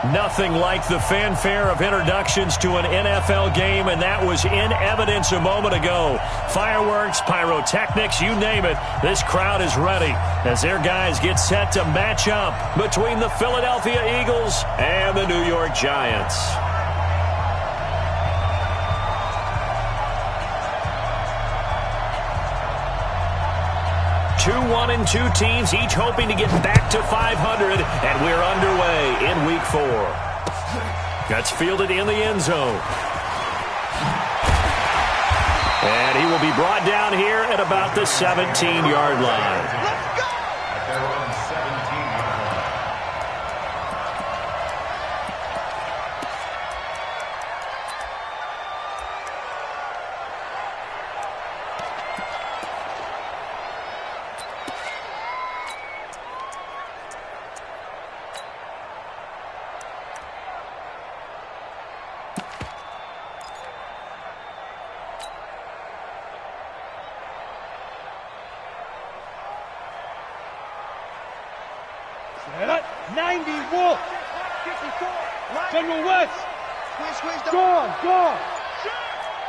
Nothing like the fanfare of introductions to an NFL game, and that was in evidence a moment ago. Fireworks, pyrotechnics, you name it. This crowd is ready as their guys get set to match up between the Philadelphia Eagles and the New York Giants. 2-1-2 teams, each hoping to get back to 500, and we're underway in Week 4. That's fielded in the end zone. And he will be brought down here at about the 17-yard line. Set up, 90, Wolf. 54, General West. Gone.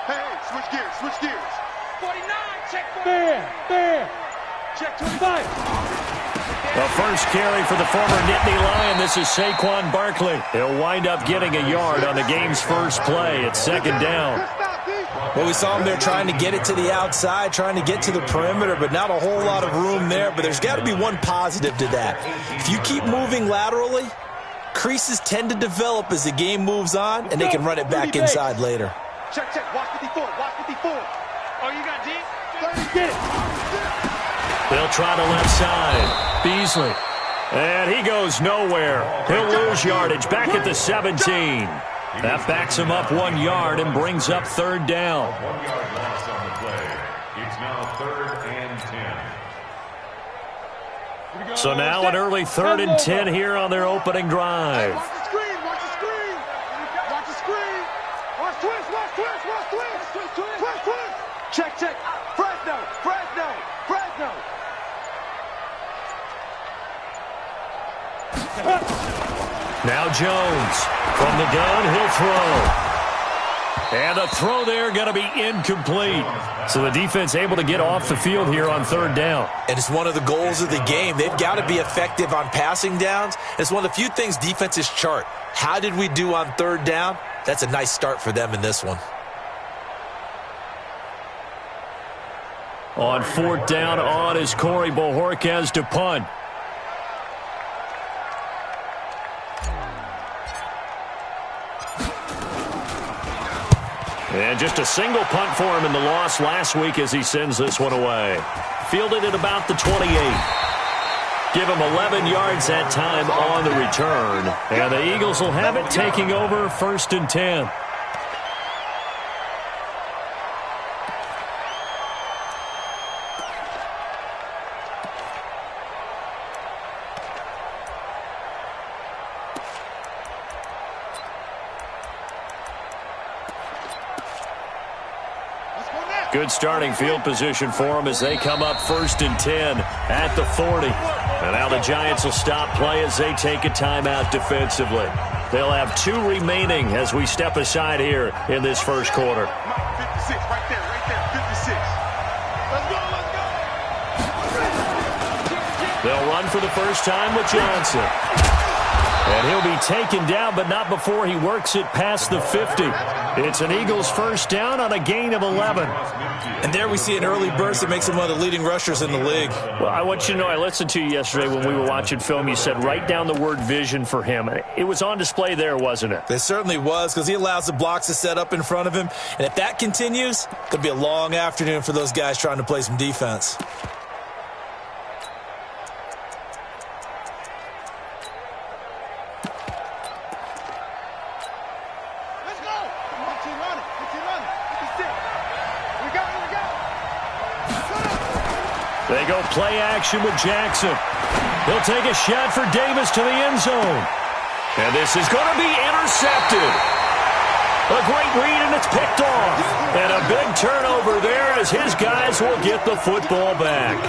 Hey, switch gears. 49, check 4. Bam. Check 25. The first carry for the former Nittany Lion. This is Saquon Barkley. He'll wind up getting a yard on the game's first play. It's second down. Well, we saw him there trying to get it to the outside, trying to get to the perimeter, but not a whole lot of room there. But there's got to be one positive to that. If you keep moving laterally, creases tend to develop as the game moves on, and they can run it back inside later. Check. Watch 54. Oh, you got D? 30, get it. They'll try to left side. Beasley. And he goes nowhere. He'll lose yardage back at the 17. That backs him up 1 yard and brings up third down. 1 yard loss on the play. It's now 3rd and 10. So now an early 3rd and 10 here on their opening drive. Watch the screen. Watch twist. Check. Fresno. Now Jones. From the gun, he'll throw. And the throw there going to be incomplete. So the defense able to get off the field here on third down. And it's one of the goals of the game. They've got to be effective on passing downs. It's one of the few things defenses chart. How did we do on third down? That's a nice start for them in this one. On fourth down on is Corey Bojorquez to punt. And just a single punt for him in the loss last week as he sends this one away. Fielded at about the 28. Give him 11 yards that time on the return. And the Eagles will have it taking over 1st and 10. Good starting field position for them as they come up 1st and 10 at the 40. And now the Giants will stop play as they take a timeout defensively. They'll have 2 remaining as we step aside here in this first quarter. 56, right there, 56. Let's go. They'll run for the first time with Johnson. And he'll be taken down, but not before he works it past the 50. It's an Eagles first down on a gain of 11. And there we see an early burst that makes him one of the leading rushers in the league. Well, I want you to know, I listened to you yesterday when we were watching film. You said write down the word vision for him. It was on display there, wasn't it? It certainly was, because he allows the blocks to set up in front of him. And if that continues, it could be a long afternoon for those guys trying to play some defense. They go play action with Jackson. He'll take a shot for Davis to the end zone. And this is going to be intercepted. A great read, and it's picked off. And a big turnover there as his guys will get the football back.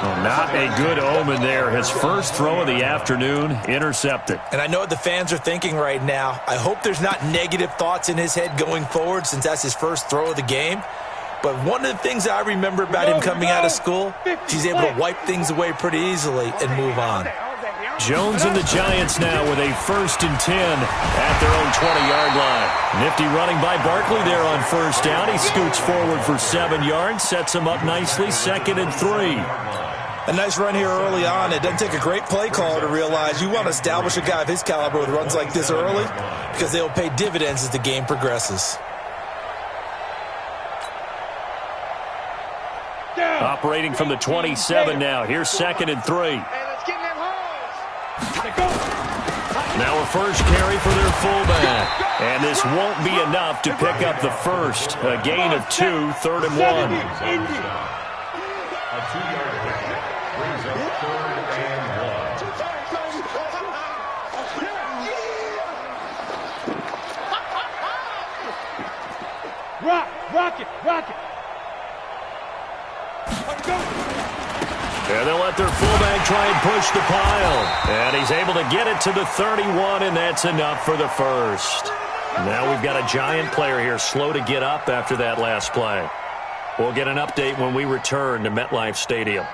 Well, not a good omen there. His first throw of the afternoon intercepted. And I know what the fans are thinking right now. I hope there's not negative thoughts in his head going forward since that's his first throw of the game. But one of the things I remember about him coming out of school, he's able to wipe things away pretty easily and move on. Jones and the Giants now with a 1st and 10 at their own 20-yard line. Nifty running by Barkley there on first down. He scoots forward for 7 yards, sets him up nicely, 2nd and 3. A nice run here early on. It doesn't take a great play caller to realize you want to establish a guy of his caliber with runs like this early because they'll pay dividends as the game progresses. Operating from the 27 now. Here's 2nd and 3. Now a first carry for their fullback. And this won't be enough to pick up the first. A gain of 2, 3rd and 1. A 2-yard pickup brings up 3rd and 1. Rock it. And they'll let their fullback try and push the pile. And he's able to get it to the 31, and that's enough for the first. Now we've got a Giant player here slow to get up after that last play. We'll get an update when we return to MetLife Stadium.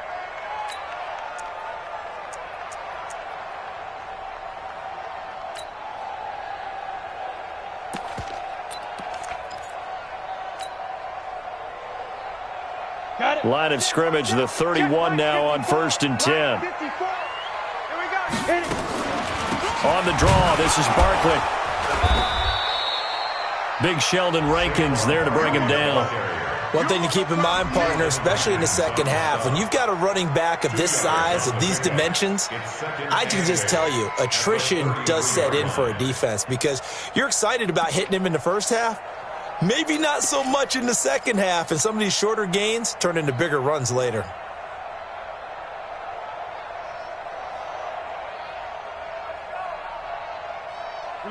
Line of scrimmage, the 31 now on 1st and 10. On the draw, this is Barkley. Big Sheldon Rankins there to bring him down. One thing to keep in mind, partner, especially in the second half, when you've got a running back of this size, of these dimensions, I can just tell you, attrition does set in for a defense because you're excited about hitting him in the first half. Maybe not so much in the second half, and some of these shorter gains turn into bigger runs later.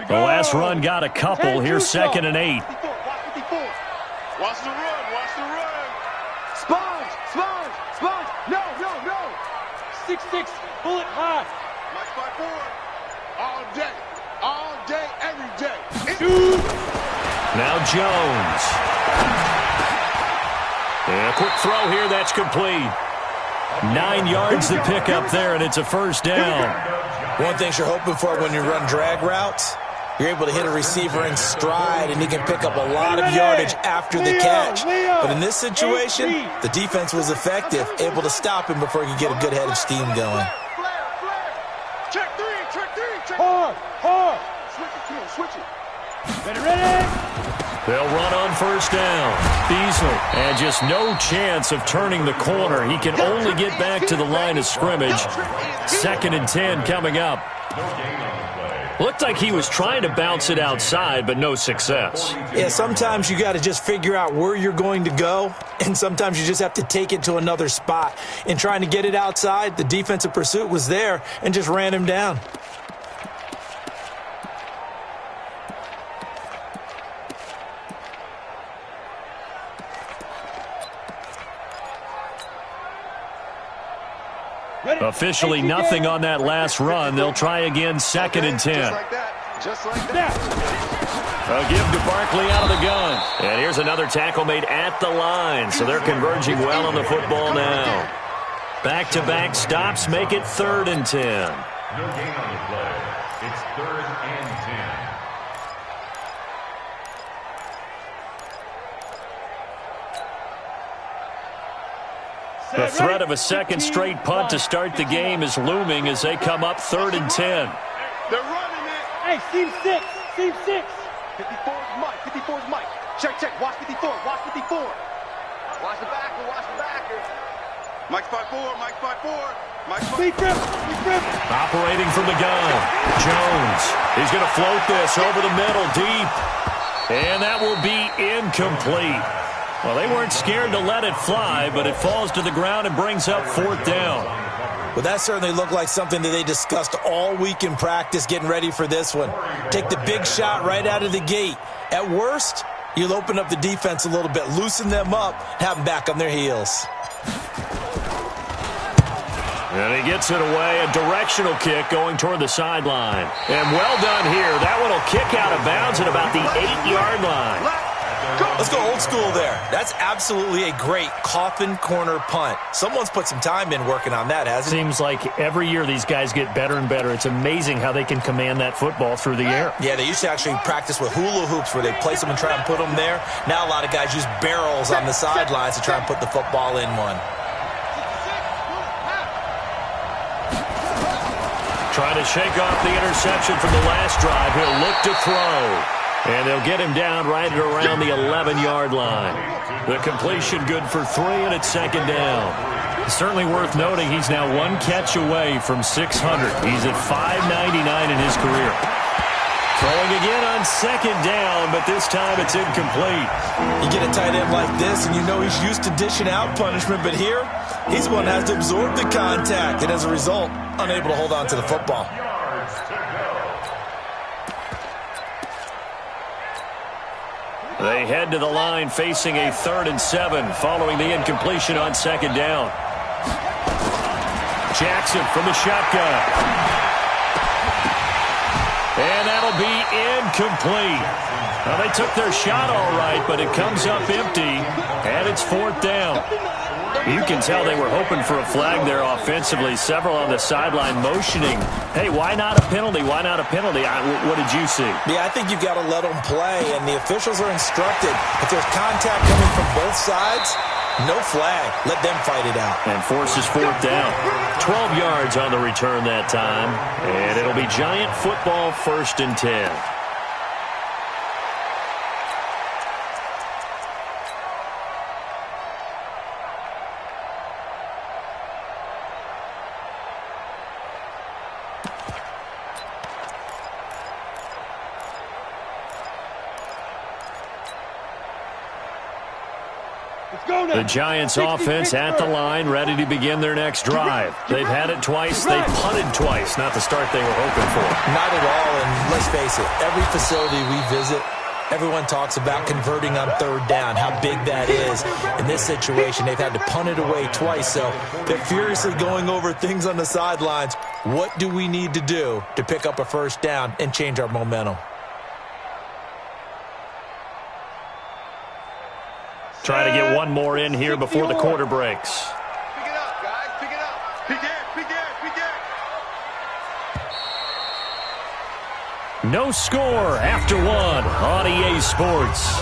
The last run got a couple. Here's 2nd and 8. Watch the run. Sponge. No. 6'6", bullet high. Mike 5'4". All day, every day. Now Jones. And a quick throw here, that's complete. 9 yards to pick up there, and it's a first down. One thing you're hoping for when you run drag routes, you're able to hit a receiver in stride, and he can pick up a lot of yardage after the catch. But in this situation, the defense was effective, able to stop him before he could get a good head of steam going. Check three. Hard. Switch it. Ready. They'll run on first down. Beasley. And just no chance of turning the corner. He can only get back to the line of scrimmage. 2nd and 10 coming up. Looked like he was trying to bounce it outside, but no success. Yeah, sometimes you got to just figure out where you're going to go, and sometimes you just have to take it to another spot. In trying to get it outside, the defensive pursuit was there and just ran him down. Officially nothing on that last run. They'll try again, 2nd and 10. Just like that. A give to Barkley out of the gun. And here's another tackle made at the line. So they're converging well on the football now. Back-to-back stops make it 3rd and 10. No gain on the play. It's 3rd and 10. The threat of a second straight punt to start the game is looming as they come up 3rd and 10. They're running it. Hey, Team 6. 54 is Mike. Check. Watch 54. Watch the backer. Mike's 5'4". Big grip. Operating from the gun. Jones. He's going to float this over the middle deep. And that will be incomplete. Well, they weren't scared to let it fly, but it falls to the ground and brings up 4th down. Well, that certainly looked like something that they discussed all week in practice getting ready for this one. Take the big shot right out of the gate. At worst, you'll open up the defense a little bit, loosen them up, have them back on their heels. And he gets it away, a directional kick going toward the sideline. And well done here. That one will kick out of bounds at about the 8-yard line. Let's go old school there. That's absolutely a great coffin corner punt. Someone's put some time in working on that, hasn't it? Seems like every year these guys get better and better. It's amazing how they can command that football through the air. Yeah, they used to actually practice with hula hoops where they place them and try and put them there. Now a lot of guys use barrels on the sidelines to try and put the football in one. Trying to shake off the interception from the last drive. He'll look to throw. And they'll get him down right at around the 11-yard line. The completion good for 3, and it's second down. Certainly worth noting he's now 1 catch away from 600. He's at 599 in his career. Throwing again on second down, but this time it's incomplete. You get a tight end like this, and you know he's used to dishing out punishment, but here, he's one that has to absorb the contact, and as a result, unable to hold on to the football. They head to the line facing a 3rd and 7 following the incompletion on second down. Jackson from the shotgun. And that'll be incomplete. Well, they took their shot all right, but it comes up empty, and it's 4th down. You can tell they were hoping for a flag there offensively. Several on the sideline motioning, hey, why not a penalty? Why not a penalty? What did you see? Yeah, I think you've got to let them play, and the officials are instructed. If there's contact coming from both sides, no flag. Let them fight it out. And forces 4th down. 12 yards on the return that time, and it'll be Giant football 1st and 10. The Giants offense at the line, ready to begin their next drive. They've had it twice. They punted twice. Not the start they were hoping for. Not at all, and let's face it, every facility we visit, everyone talks about converting on 3rd down, how big that is. In this situation, they've had to punt it away twice, so they're furiously going over things on the sidelines. What do we need to do to pick up a 1st down and change our momentum? Trying to get one more in here before the quarter breaks. Pick it up, guys. Pick it up. Pick it. No score after 1 on EA Sports.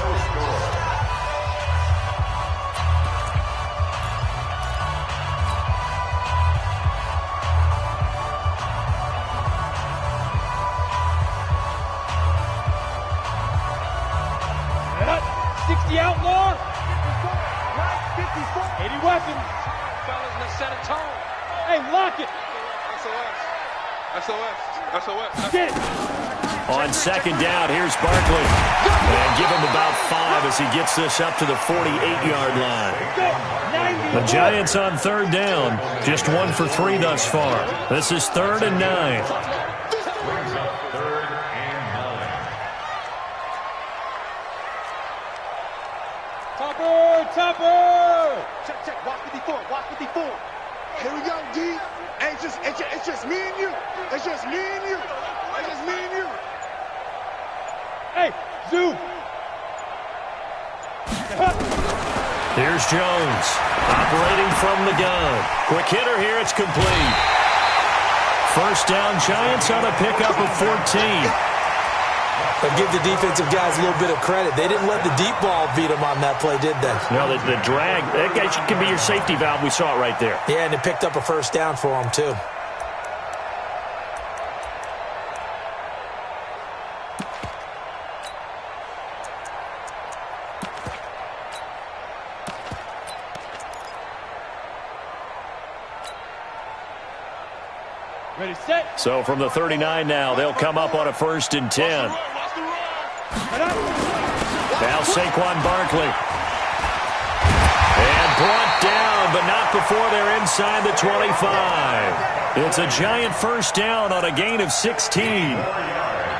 Outlaw. 80 weapons. Fellas, let's set a tone. Hey, lock it. SOS. Get it. On second down, here's Barkley. And give him about 5 as he gets this up to the 48-yard line. The Giants on 3rd down. Just 1 for 3 thus far. This is 3rd and 9. Topper! Check. Watch 54. Here we go, D. It's just me and you. It's just me and you. Hey, Zoo. Here's Jones, operating from the gun. Quick hitter here, it's complete. 1st down, Giants on a pickup of 14. But give the defensive guys a little bit of credit. They didn't let the deep ball beat them on that play, did they? No, the drag, that guy can be your safety valve. We saw it right there. Yeah, and it picked up a 1st down for them, too. Ready, set. So from the 39 now, they'll come up on a 1st and 10. Now Saquon Barkley. And brought down but not before they're inside the 25. It's a giant first down on a gain of 16.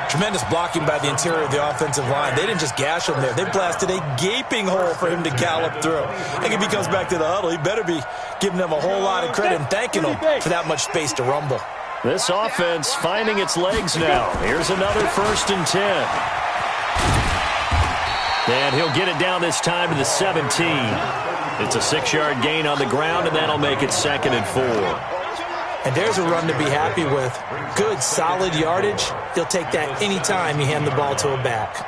Tremendous blocking by the interior of the offensive line. They didn't just gash him there. They blasted a gaping hole for him to gallop through. And if he comes back to the huddle, he better be giving them a whole lot of credit and thanking them for that much space to rumble. This offense finding its legs now. Here's another 1st and 10. And he'll get it down this time to the 17. It's a 6-yard gain on the ground, and that'll make it 2nd and 4. And there's a run to be happy with. Good, solid yardage. He'll take that any time you hand the ball to a back.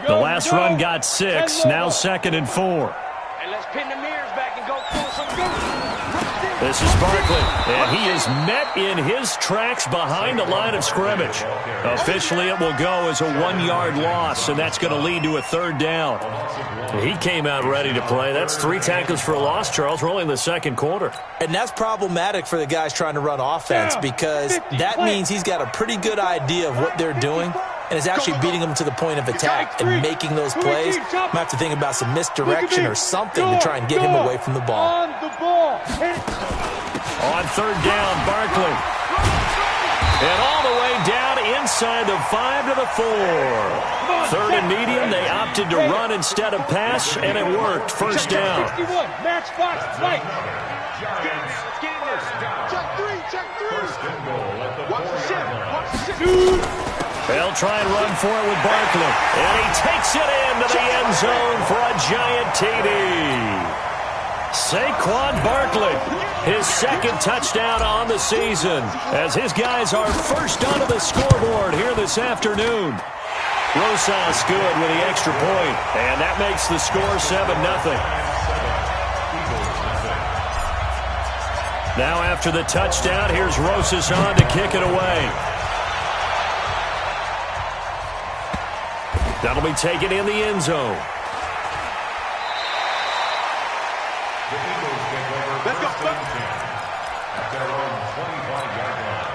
The last run got 6. Now 2nd and 4. And let's pin the mirrors back and go pull some goose. This is Barkley, and he is met in his tracks behind the line of scrimmage. Officially, it will go as a 1-yard loss, and that's going to lead to a 3rd down. He came out ready to play. That's 3 tackles for a loss, Charles. We're only in the 2nd quarter. And that's problematic for the guys trying to run offense because that means he's got a pretty good idea of what they're doing and is actually beating them to the point of attack and making those plays. Might have to think about some misdirection or something to try and get him away from the ball. On 3rd down, Barkley. And all the way down inside the 5 to the 4. 3rd and medium, they opted to run instead of pass, and it worked. 1st down. Match box, fight. Check 3. First and goal at the Watch the 4-yard line. Watch the 6. They'll try and run for it with Barkley. And he takes it into the end zone for a giant TD. Saquon Barkley, his 2nd touchdown on the season, as his guys are first onto the scoreboard here this afternoon. Rosas good with the extra point, and that makes the score 7-0. Now after the touchdown, here's Rosas on to kick it away. That'll be taken in the end zone. The Eagles take over first and 10 at their own 25-yard line.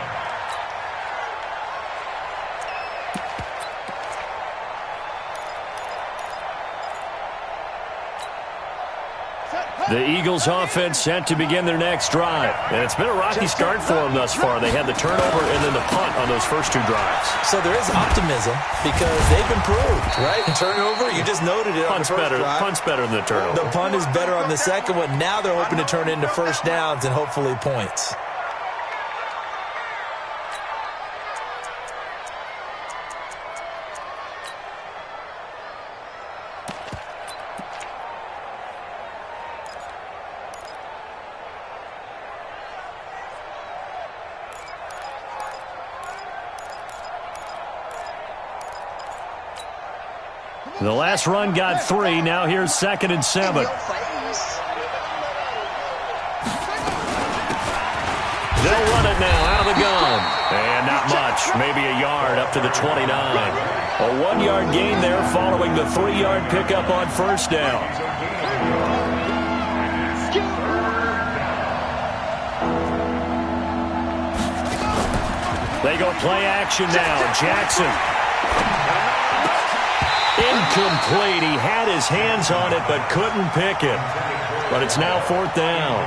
The Eagles offense set to begin their next drive. And it's been a rocky start for them thus far. They had the turnover and then the punt on those first 2 drives. So there is optimism because they've improved, right? And turnover, you just noted it on the first drive. Punt's better than the turnover. The punt is better on the 2nd one. Now they're hoping to turn into 1st downs and hopefully points. The last run got 3. Now here's 2nd and 7. They'll run it now out of the gun. And not much. Maybe a yard up to the 29. A 1-yard gain there following the 3-yard pickup on 1st down. They go play action now. Jackson. Incomplete. He had his hands on it but couldn't pick it. But it's now 4th down.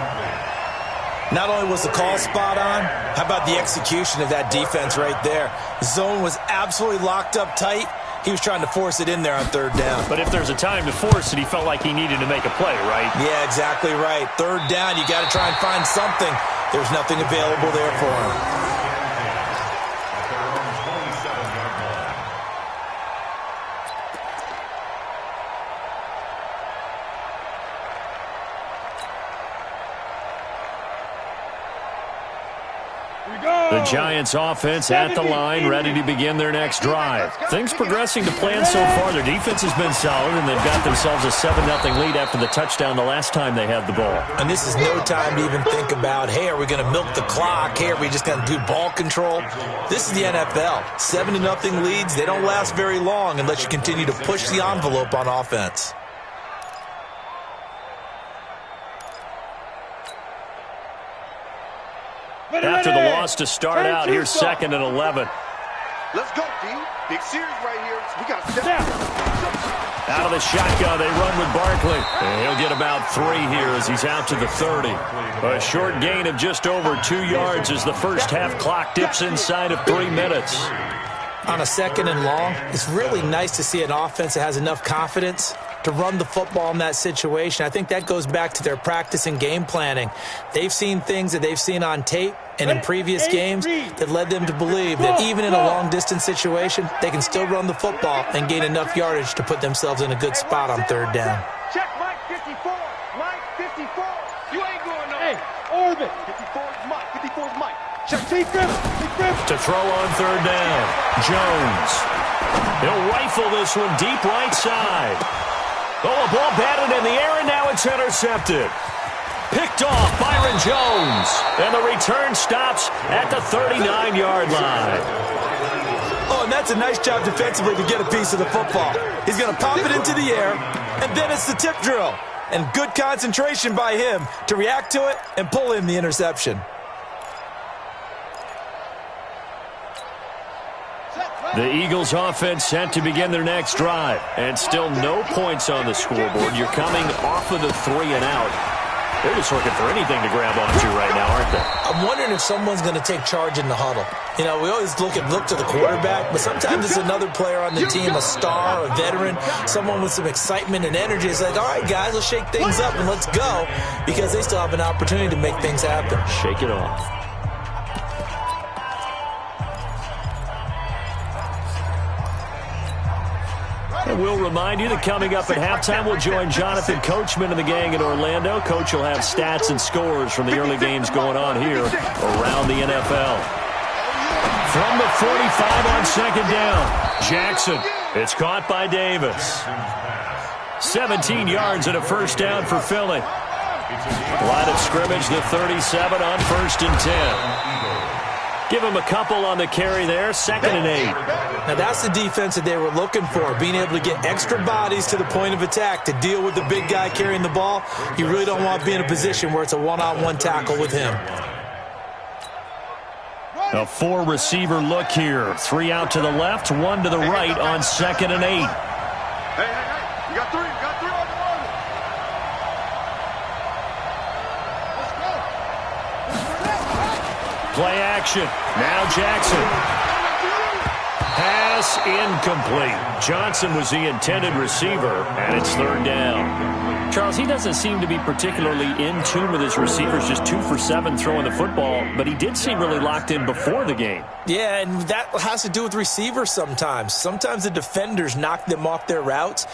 Not only was the call spot on, how about the execution of that defense right there? The zone was absolutely locked up tight. He was trying to force it in there on 3rd down. But if there's a time to force it, he felt like he needed to make a play, right? Yeah, exactly right. 3rd down, you got to try and find something. There's nothing available there for him. The Giants offense at the line, ready to begin their next drive. Things progressing to plan so far. Their defense has been solid, and they've got themselves a 7-0 lead after the touchdown the last time they had the ball. And this is no time to even think about, hey, are we going to milk the clock? Hey, are we just going to do ball control? This is the NFL. 7-0 leads, they don't last very long unless you continue to push the envelope on offense. After the loss to start out, here's 2nd and 11. Let's go, D. Big series right here. We got to step. Out of the shotgun, they run with Barkley. And he'll get about 3 here as he's out to the 30. A short gain of just over 2 yards as the first half clock dips inside of 3 minutes. On a 2nd and long, it's really nice to see an offense that has enough confidence to run the football in that situation. I think that goes back to their practice and game planning. They've seen things that they've seen on tape and in previous games that led them to believe that even in a long-distance situation, they can still run the football and gain enough yardage to put themselves in a good spot on 3rd down. Check Mike 54. Mike 54. You ain't going nowhere. Hey, orbit. 54 is Mike. 54 is Mike. Check T-Griffin. To throw on 3rd down, Jones. He'll rifle this one deep right side. Oh, a ball batted in the air, and now it's intercepted. Picked off Byron Jones. And the return stops at the 39-yard line. Oh, and that's a nice job defensively to get a piece of the football. He's going to pop it into the air, and then it's the tip drill. And good concentration by him to react to it and pull in the interception. The Eagles offense set to begin their next drive. And still no points on the scoreboard. You're coming off of the 3 and out. They're just looking for anything to grab onto right now, aren't they? I'm wondering if someone's going to take charge in the huddle. You know, we always look to the quarterback, but sometimes it's another player on the team, a star, a veteran, someone with some excitement and energy. It's like, all right, guys, let's shake things up and let's go, because they still have an opportunity to make things happen. Shake it off. And we'll remind you that coming up at halftime, we'll join Jonathan Coachman and the gang in Orlando. Coach will have stats and scores from the early games going on here around the NFL. From the 45 on 2nd down, Jackson. It's caught by Davis. 17 yards and a first down for Philly. Line of scrimmage, the 37 on 1st and 10. Give him a couple on the carry there, 2nd and 8. Now that's the defense that they were looking for, being able to get extra bodies to the point of attack to deal with the big guy carrying the ball. You really don't want to be in a position where it's a one-on-one tackle with him. A 4-receiver look here. 3 out to the left, 1 to the right on 2nd and 8. Hey, you got 3. You got 3 on the line. Play action. Now Jackson. Pass incomplete. Johnson was the intended receiver, and it's 3rd down. Charles, he doesn't seem to be particularly in tune with his receivers, just 2 for 7 throwing the football, but he did seem really locked in before the game. Yeah, and that has to do with receivers sometimes. Sometimes the defenders knock them off their routes,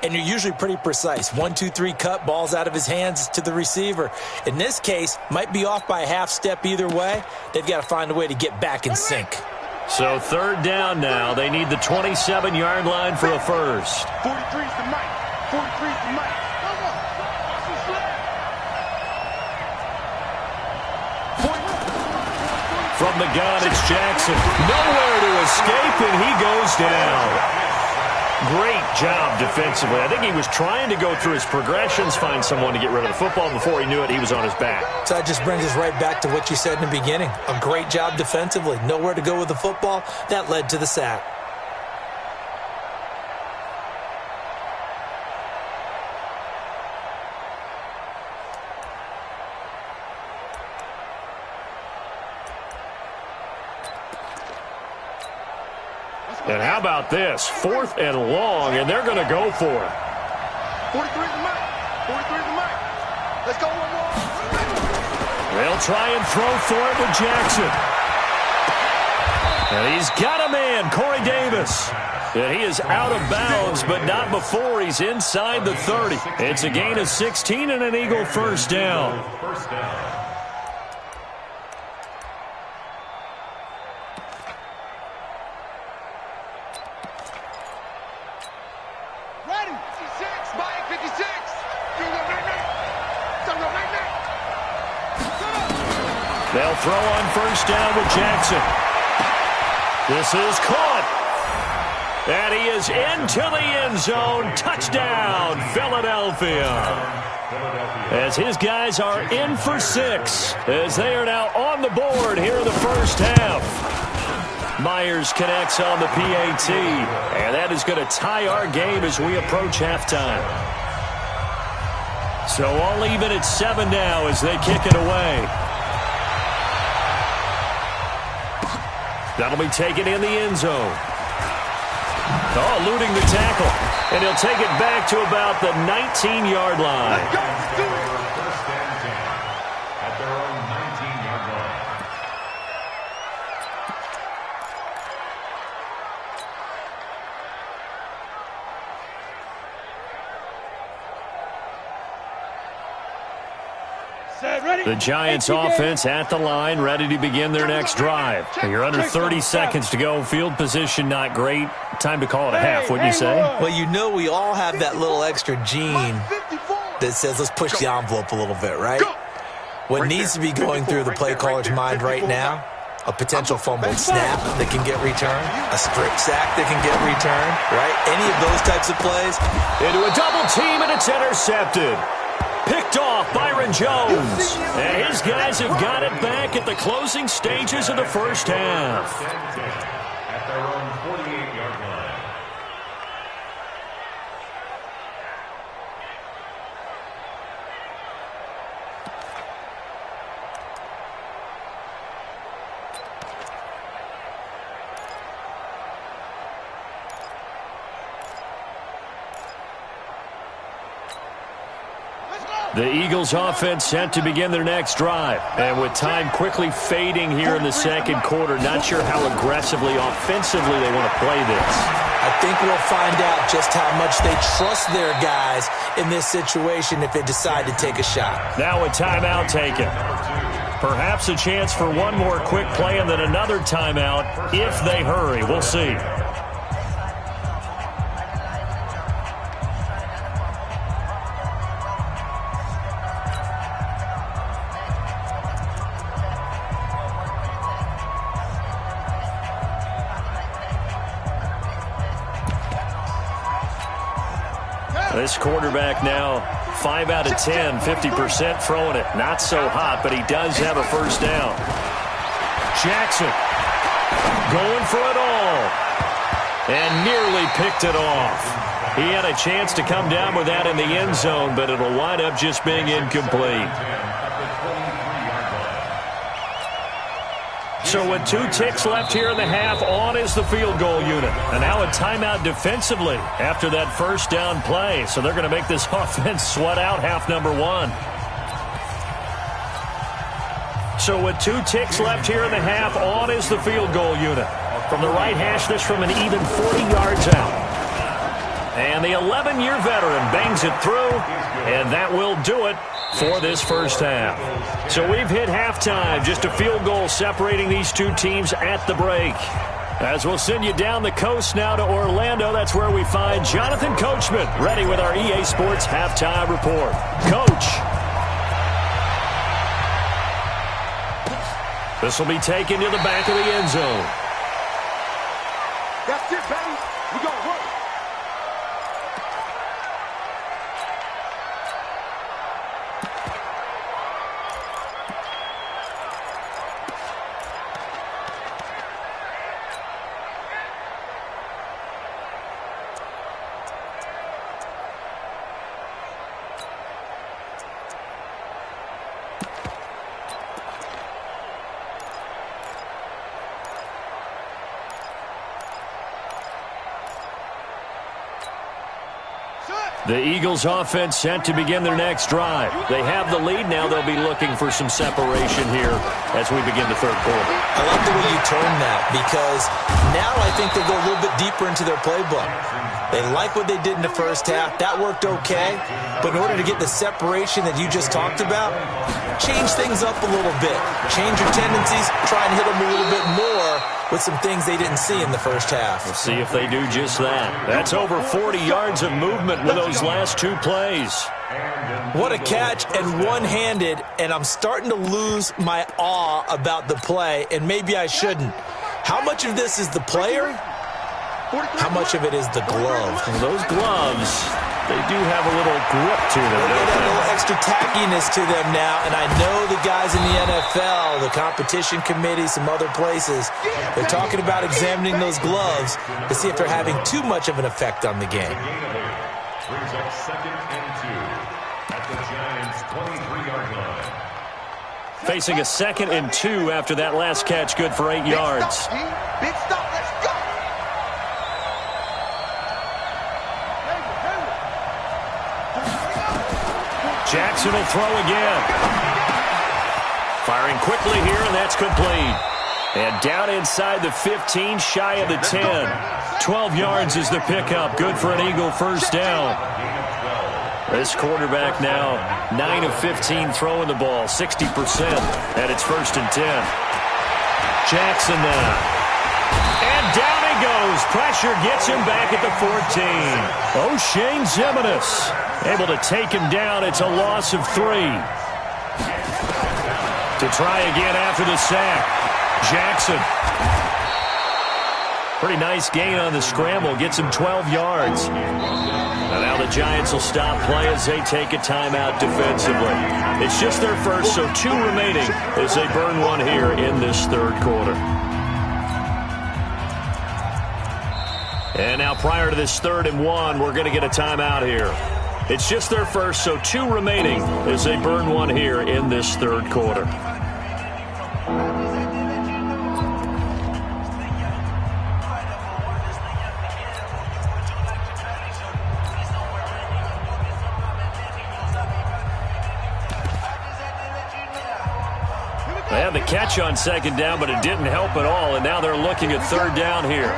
and you're usually pretty precise. 1, 2, 3 cut, balls out of his hands to the receiver. In this case, might be off by a half step either way. They've got to find a way to get back in sync. So 3rd down now. They need the 27-yard line for a first. 43's the Mike. 43's the Mike. From the gun, it's Jackson. Nowhere to escape, and he goes down. Great job defensively. I think he was trying to go through his progressions, find someone to get rid of the football. Before he knew it, he was on his back. So that just brings us right back to what you said in the beginning. A great job defensively. Nowhere to go with the football. That led to the sack. And how about this? 4th and long, and they're going to go for it. 43's the Mike. 43's the Mike. Let's go one more. They'll try and throw for it with Jackson. And he's got a man, Corey Davis. And he is out of bounds, but not before he's inside the 30. It's a gain of 16 and an Eagle first down. They'll throw on first down with Jackson. This is caught. And he is into the end zone. Touchdown, Philadelphia. As his guys are in for 6, as they are now on the board here in the first half. Myers connects on the PAT, and that is going to tie our game as we approach halftime. So all even at 7 now as they kick it away. That'll be taken in the end zone. Oh, eluding the tackle. And he'll take it back to about the 19-yard line. First and 10 at their own 19-yard line. The Giants offense at the line, ready to begin their next drive. You're under 30 seconds to go. Field position not great. Time to call it a half, wouldn't you say? Well, you know we all have that little extra gene that says let's push the envelope a little bit, right? What needs to be going through the play caller's mind right now, a potential fumbled snap that can get returned, a strip sack that can get returned, right? Any of those types of plays. Into a double team, and it's intercepted. Picked off Byron Jones. And his guys have got it back at the closing stages of the first half. At their own 48-yard line. The Eagles offense set to begin their next drive. And with time quickly fading here in the second quarter, not sure how aggressively, offensively they want to play this. I think we'll find out just how much they trust their guys in this situation if they decide to take a shot. Now a timeout taken. Perhaps a chance for one more quick play and then another timeout if they hurry. We'll see. This quarterback now 5 out of 10, 50% throwing it. Not so hot, but he does have a first down. Jackson going for it all and nearly picked it off. He had a chance to come down with that in the end zone, but it'll wind up just being incomplete. So with 2 ticks left here in the half, on is the field goal unit. And now a timeout defensively after that first down play. So they're going to make this offense sweat out half number 1. So with 2 ticks left here in the half, on is the field goal unit. From the right hash, this from an even 40 yards out. And the 11-year veteran bangs it through, and that will do it for this first half. So we've hit halftime, just a field goal separating these two teams at the break. As we'll send you down the coast now to Orlando, that's where we find Jonathan Coachman, ready with our EA Sports Halftime Report. Coach. This will be taken to the back of the end zone. That's it, baby. We're going to work. The Eagles offense set to begin their next drive. They have the lead. Now they'll be looking for some separation here as we begin the third quarter. I like the way you turned that because now I think they'll go a little bit deeper into their playbook. They like what they did in the first half. That worked okay. But in order to get the separation that you just talked about, change things up a little bit. Change your tendencies. Try and hit them a little bit more with some things they didn't see in the first half. We'll see if they do just that. That's over 40 yards of movement with those last 2 plays. What a catch and one-handed, and I'm starting to lose my awe about the play, and maybe I shouldn't. How much of this is the player? How much of it is the glove? Those gloves they do have a little grip to them. They got a little extra tackiness to them now, and I know the guys in the NFL, the competition committee, some other places, they're talking about examining those gloves to see if they're having too much of an effect on the game. Brings up 2nd and 2 at the Giants' 23-yard line. Facing a 2nd and 2 after that last catch, good for 8 yards. Big stop, let's go. Jackson will throw again. Firing quickly here, and that's complete. And down inside the 15, shy of the 10. 12 yards is the pickup. Good for an Eagle first down. This quarterback now 9 of 15 throwing the ball, 60%, and it's 1st and 10. Jackson now. And down he goes. Pressure gets him back at the 14. O'Shane Zimenez able to take him down. It's a loss of 3. To try again after the sack. Jackson. Pretty nice gain on the scramble. Gets him 12 yards. And now the Giants will stop play as they take a timeout defensively. It's just their first, so 2 remaining as they burn one here in this 3rd quarter. And now prior to this 3rd and 1, we're going to get a timeout here. It's just their first, so 2 remaining as they burn one here in this 3rd quarter. They had the catch on 2nd down, but it didn't help at all, and now they're looking at 3rd down here.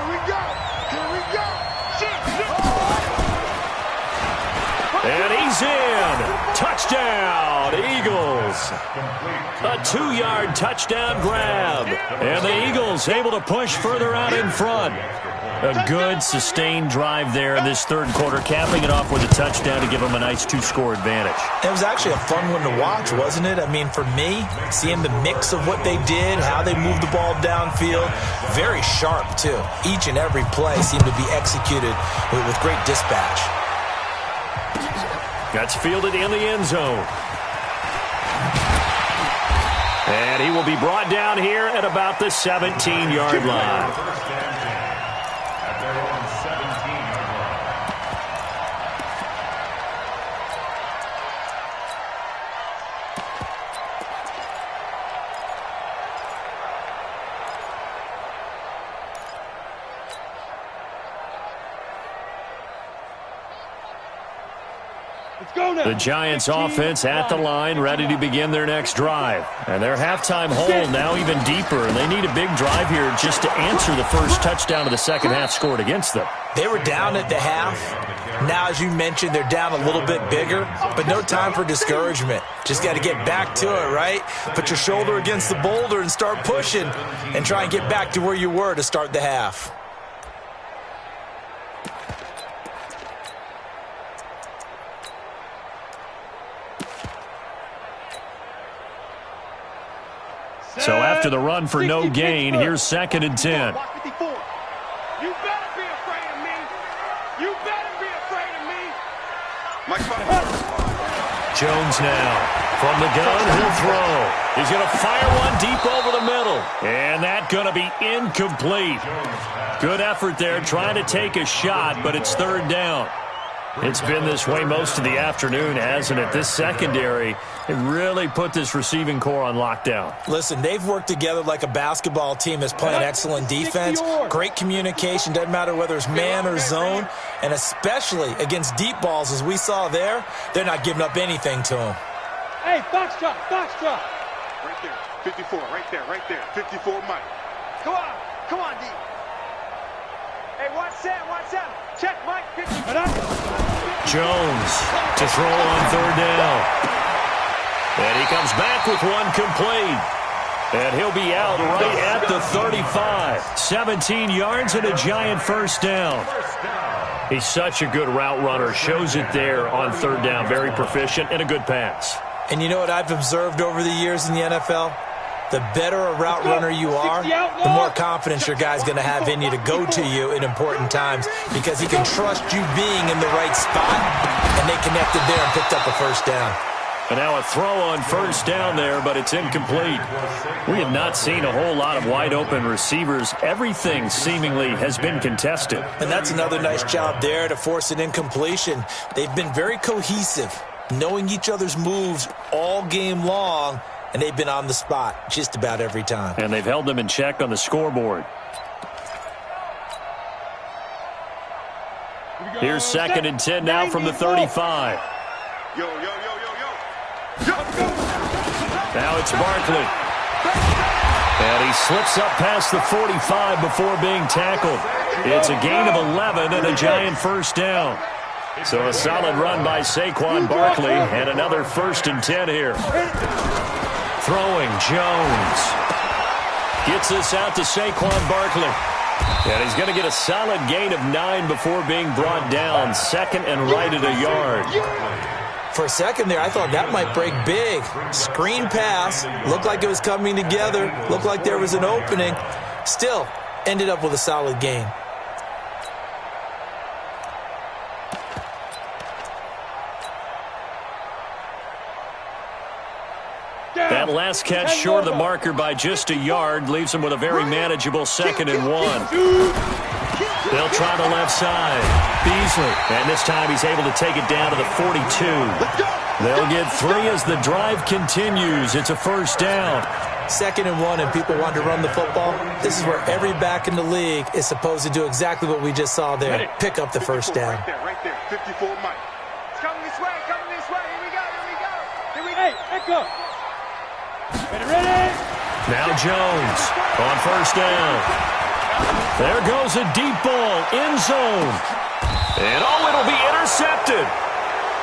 And he's in. Touchdown, Eagles. A 2-yard touchdown grab. And the Eagles able to push further out in front. A good, sustained drive there in this 3rd quarter, capping it off with a touchdown to give them a nice 2-score advantage. It was actually a fun one to watch, wasn't it? I mean, for me, seeing the mix of what they did, how they moved the ball downfield, very sharp, too. Each and every play seemed to be executed with great dispatch. That's fielded in the end zone. And he will be brought down here at about the 17-yard line. At their own 17-yard line. The Giants offense at the line, ready to begin their next drive. And their halftime hole now even deeper, and they need a big drive here just to answer the first touchdown of the second half scored against them. They were down at the half. Now, as you mentioned, they're down a little bit bigger, but no time for discouragement. Just got to get back to it, right? Put your shoulder against the boulder and start pushing and try and get back to where you were to start the half. So after the run for no gain, here's 2nd and 10. You better be afraid of me. You better be afraid of me. Jones now. From the gun, he'll throw. He's going to fire one deep over the middle. And that's going to be incomplete. Good effort there trying to take a shot, but it's 3rd down. It's been this way most of the afternoon, hasn't it? This secondary, it really put this receiving core on lockdown. Listen, they've worked together like a basketball team that's playing excellent defense, great communication, doesn't matter whether it's man or zone, and especially against deep balls, as we saw there, they're not giving up anything to them. Hey, box drop, box drop. Right there, 54, right there, 54 Mike. Come on, D. Hey, watch that. Check, Mike. 50. Jones to throw on 3rd down. And he comes back with one complete. And he'll be out right at the 35. 17 yards and a Giant first down. He's such a good route runner. Shows it there on 3rd down. Very proficient and a good pass. And you know what I've observed over the years in the NFL? The better a route runner you are, the more confidence your guy's going to have in you to go to you in important times because he can trust you being in the right spot, and they connected there and picked up a first down. And now a throw on first down there, but it's incomplete. We have not seen a whole lot of wide-open receivers. Everything seemingly has been contested. And that's another nice job there to force an incompletion. They've been very cohesive, knowing each other's moves all game long, and they've been on the spot just about every time. And they've held them in check on the scoreboard. Here's 2nd and 10 now from the 35. Yo, yo, yo, yo, yo. Now it's Barkley. And he slips up past the 45 before being tackled. It's a gain of 11 and a giant first down. So a solid run by Saquon Barkley and another 1st and 10 here. Throwing Jones. Gets this out to Saquon Barkley. And he's going to get a solid gain of 9 before being brought down. 2nd and right at a yard. For a second there, I thought that might break big. Screen pass. Looked like it was coming together. Looked like there was an opening. Still, ended up with a solid gain. That last catch short of the marker by just a yard leaves him with a very manageable 2nd and 1. They'll try the left side. Beasley. And this time he's able to take it down to the 42. They'll get 3 as the drive continues. It's a first down. 2nd and 1 and people want to run the football. This is where every back in the league is supposed to do exactly what we just saw there. Pick up the first down. Right there. 54 Mike. It's coming this way, coming this way. Here we go, here we go. Here we go. Hey, echo. Ready? Now Jones on first down. There goes a deep ball, end zone. And it'll be intercepted.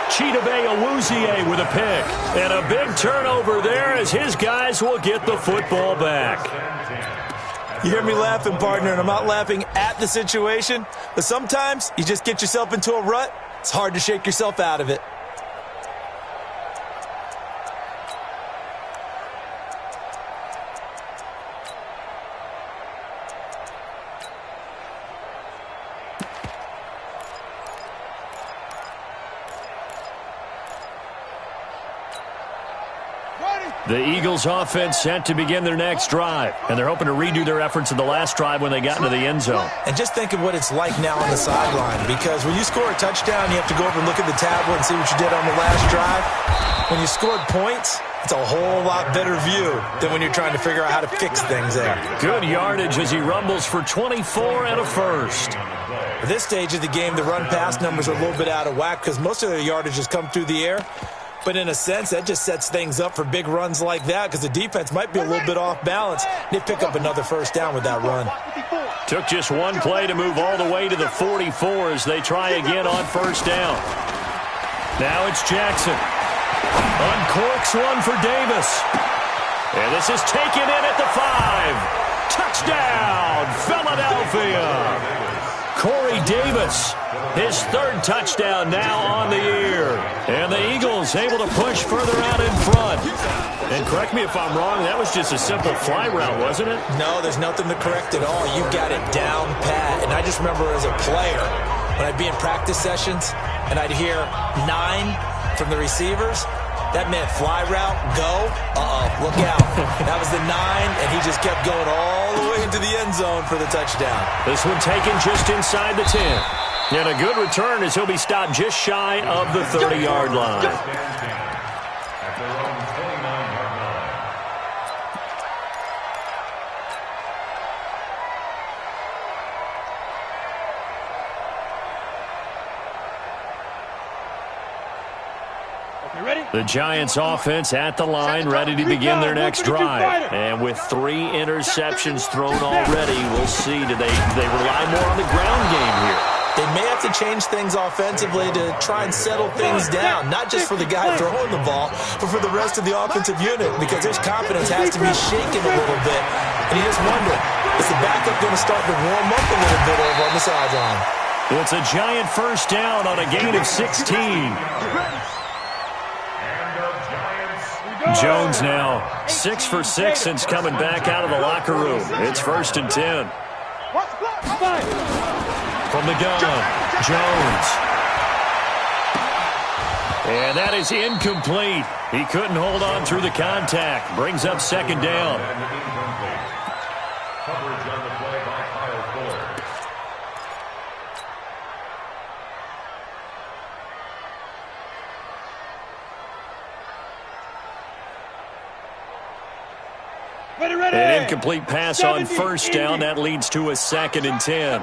Chidobe Awuzie with a pick. And a big turnover there as his guys will get the football back. You hear me laughing, partner, and I'm not laughing at the situation, but sometimes you just get yourself into a rut. It's hard to shake yourself out of it. The Eagles offense set to begin their next drive, and they're hoping to redo their efforts in the last drive when they got into the end zone. And just think of what it's like now on the sideline, because when you score a touchdown, you have to go over and look at the tablet and see what you did on the last drive. When you scored points, it's a whole lot better view than when you're trying to figure out how to fix things there. Good yardage as he rumbles for 24 and a first. At this stage of the game, the run-pass numbers are a little bit out of whack because most of their yardage has come through the air. But in a sense, that just sets things up for big runs like that because the defense might be a little bit off balance. They pick up another first down with that run. Took just one play to move all the way to the 44 as they try again on first down. Now it's Jackson. Uncorks one for Davis. And this is taken in at the 5. Touchdown, Philadelphia. Corey Davis, his 3rd touchdown now on the year. And the Eagles able to push further out in front. And correct me if I'm wrong, that was just a simple fly route, wasn't it? No, there's nothing to correct at all. You got it down pat. And I just remember as a player, when I'd be in practice sessions and I'd hear 9 from the receivers, that meant fly route, go, look out. That was the 9, and he just kept going all the way into the end zone for the touchdown. This one taken just inside the 10. And a good return as he'll be stopped just shy of the 30-yard line. At their own 29-yard line. The Giants offense at the line, ready to begin their next drive. And with 3 interceptions thrown already, we'll see. Do they rely more on the ground game here? They may have to change things offensively to try and settle things down, not just for the guy throwing the ball, but for the rest of the offensive unit, because his confidence has to be shaken a little bit. And you just wonder, is the backup going to start to warm up a little bit over on the sideline? It's a giant first down on a gain of 16. And Jones now 6 for 6 since coming back out of the locker room. It's 1st and 10. From the gun, Jones. And that is incomplete. He couldn't hold on through the contact. Brings up 2nd down. Coverage on the play by Kyle Fuller. An incomplete pass on 1st down. That leads to a 2nd and 10.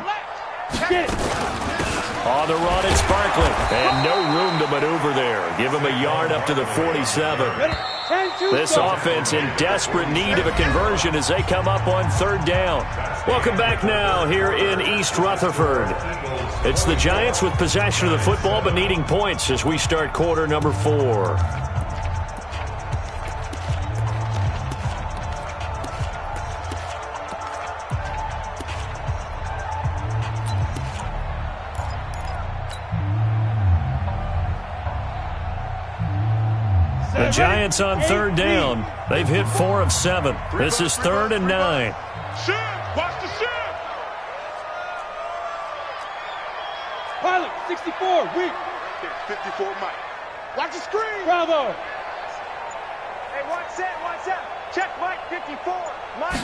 On the run, it's Barkley. And no room to maneuver there. Give him a yard up to the 47. This offense in desperate need of a conversion as they come up on 3rd down. Welcome back now here in East Rutherford. It's the Giants with possession of the football but needing points as we start quarter number 4. The Giants on 3rd down. They've hit 4 of 7. This is 3rd and 9. Watch the shift. Pilot, 64, weak. 54, Mike. Watch the screen. Bravo. Hey, watch that. Check Mike, 54. Mike.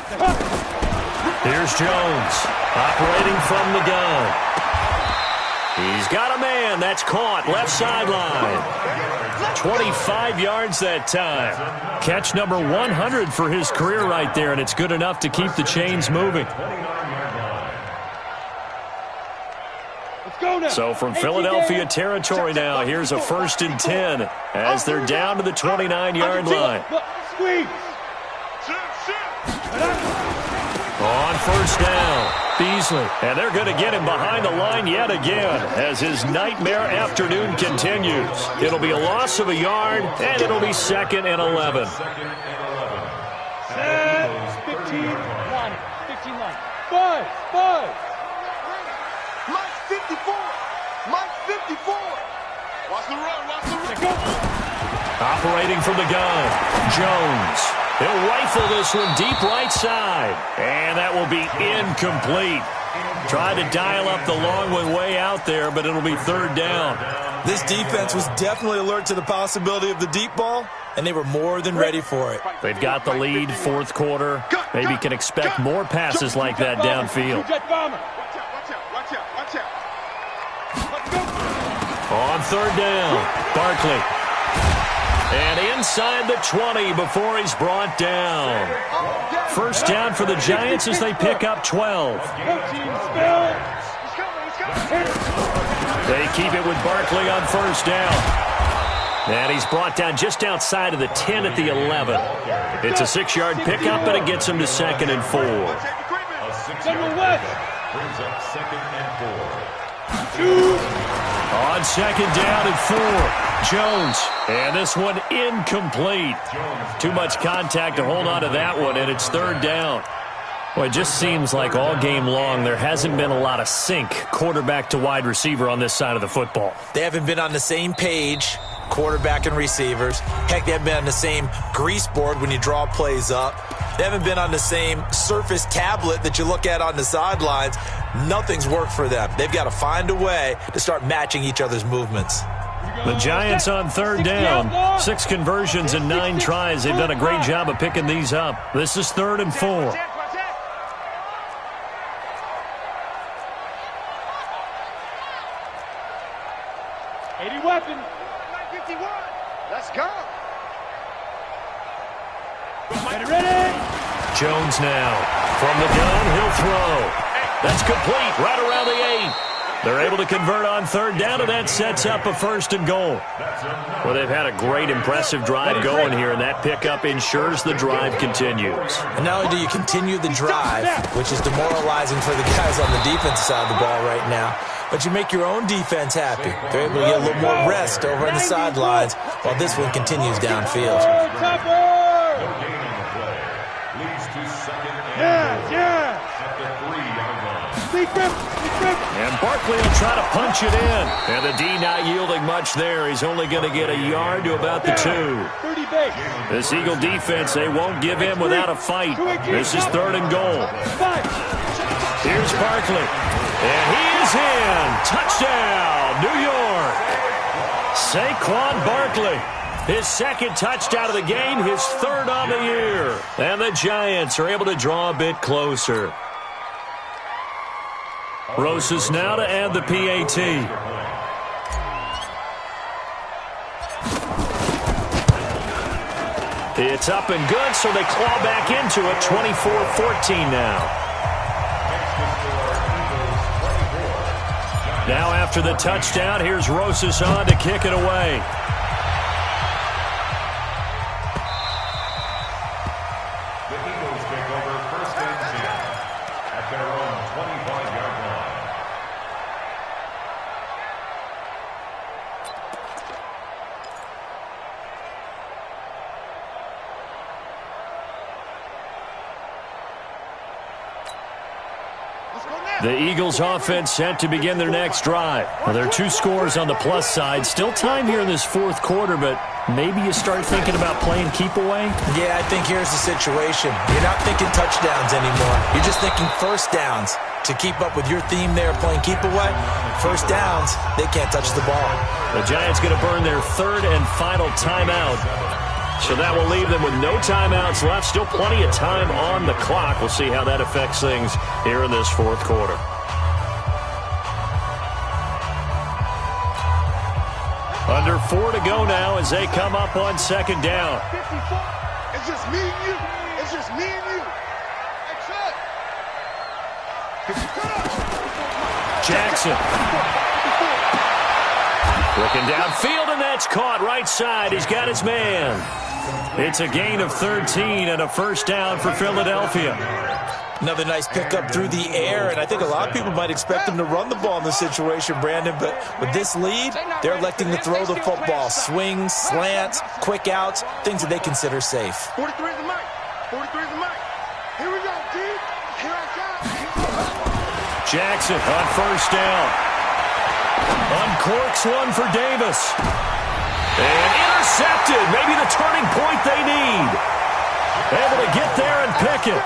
Here's Jones operating from the gun. He's got a man. That's caught. Left sideline. 25 yards that time. Catch number 100 for his career right there, and it's good enough to keep the chains moving. Let's go now. So from Philadelphia territory now, here's a 1st and 10 as they're down to the 29-yard line. Squeeze. On 1st down, Beasley. And they're going to get him behind the line yet again as his nightmare afternoon continues. It'll be a loss of a yard, and it'll be 2nd and 11. 15 line. 15 line. Buzz. Mike 54. Mike 54. Watch the run. Operating from the gun, Jones. He'll rifle this one deep right side. And that will be incomplete. Tried to dial up the long one way out there, but it'll be 3rd down. This defense was definitely alert to the possibility of the deep ball, and they were more than ready for it. They've got the lead, 4th quarter. Maybe can expect more passes like that downfield. Watch out. On 3rd down, Barkley. And inside the 20 before he's brought down. 1st down for the Giants as they pick up 12. They keep it with Barkley on 1st down. And he's brought down just outside of the 10 at the 11. It's a 6-yard pickup, and it gets him to 2nd and 4. Brings up 2nd and 4. On 2nd down and 4. Jones. And this one incomplete. Too much contact to hold on to that one, and it's 3rd down. Well, it just seems like all game long there hasn't been a lot of sync quarterback to wide receiver on this side of the football. They haven't been on the same page, quarterback and receivers. Heck, they haven't been on the same grease board when you draw plays up. They haven't been on the same Surface tablet that you look at on the sidelines. Nothing's worked for them. They've got to find a way to start matching each other's movements. The Giants on 3rd down. 6 conversions and 9 tries. They've done a great job of picking these up. This is 3rd and 4. Weapon. Let's go. Ready. Jones now. From the gun, he'll throw. That's complete right around the 8. They're able to convert on 3rd down, and that sets up a 1st and goal. Well, they've had a great, impressive drive going here, and that pickup ensures the drive continues. And not only do you continue the drive, which is demoralizing for the guys on the defensive side of the ball right now, but you make your own defense happy. They're able to get a little more rest over on the sidelines while this one continues downfield. And Barkley will try to punch it in. And the D not yielding much there. He's only going to get a yard to about the 2. This Eagle defense, they won't give in without a fight. This is 3rd and goal. Here's Barkley. And he is in. Touchdown, New York. Saquon Barkley. His 2nd touchdown of the game, his 3rd on the year. And the Giants are able to draw a bit closer. Rosas now to add the PAT. It's up and good, so they claw back into it, 24-14 now. Now after the touchdown, here's Rosas on to kick it away. The Eagles take over 1st and 10 at their own 25-yard line. The Eagles offense set to begin their next drive. Well, there are 2 scores on the plus side. Still time here in this 4th quarter, but maybe you start thinking about playing keep away? Yeah, I think here's the situation. You're not thinking touchdowns anymore. You're just thinking 1st downs. To keep up with your theme there, playing keep away, 1st downs, they can't touch the ball. The Giants going to burn their 3rd and final timeout. So that will leave them with no timeouts left. Still plenty of time on the clock. We'll see how that affects things here in this 4th quarter. Under 4 to go now as they come up on 2nd down. It's just me and you. It's just me and you. Jackson. Looking downfield, and that's caught right side. He's got his man. It's a gain of 13 and a 1st down for Philadelphia. Another nice pickup through the air, and I think a lot of people might expect them to run the ball in this situation, Brandon, but with this lead, they're electing to throw the football. Swings, slants, quick outs, things that they consider safe. 43 is the mic. 43 is the mic. Here we go, D. Here I come. Jackson on 1st down. Uncorks one for Davis. And intercepted. Maybe the turning point they need. Able to get there and pick it.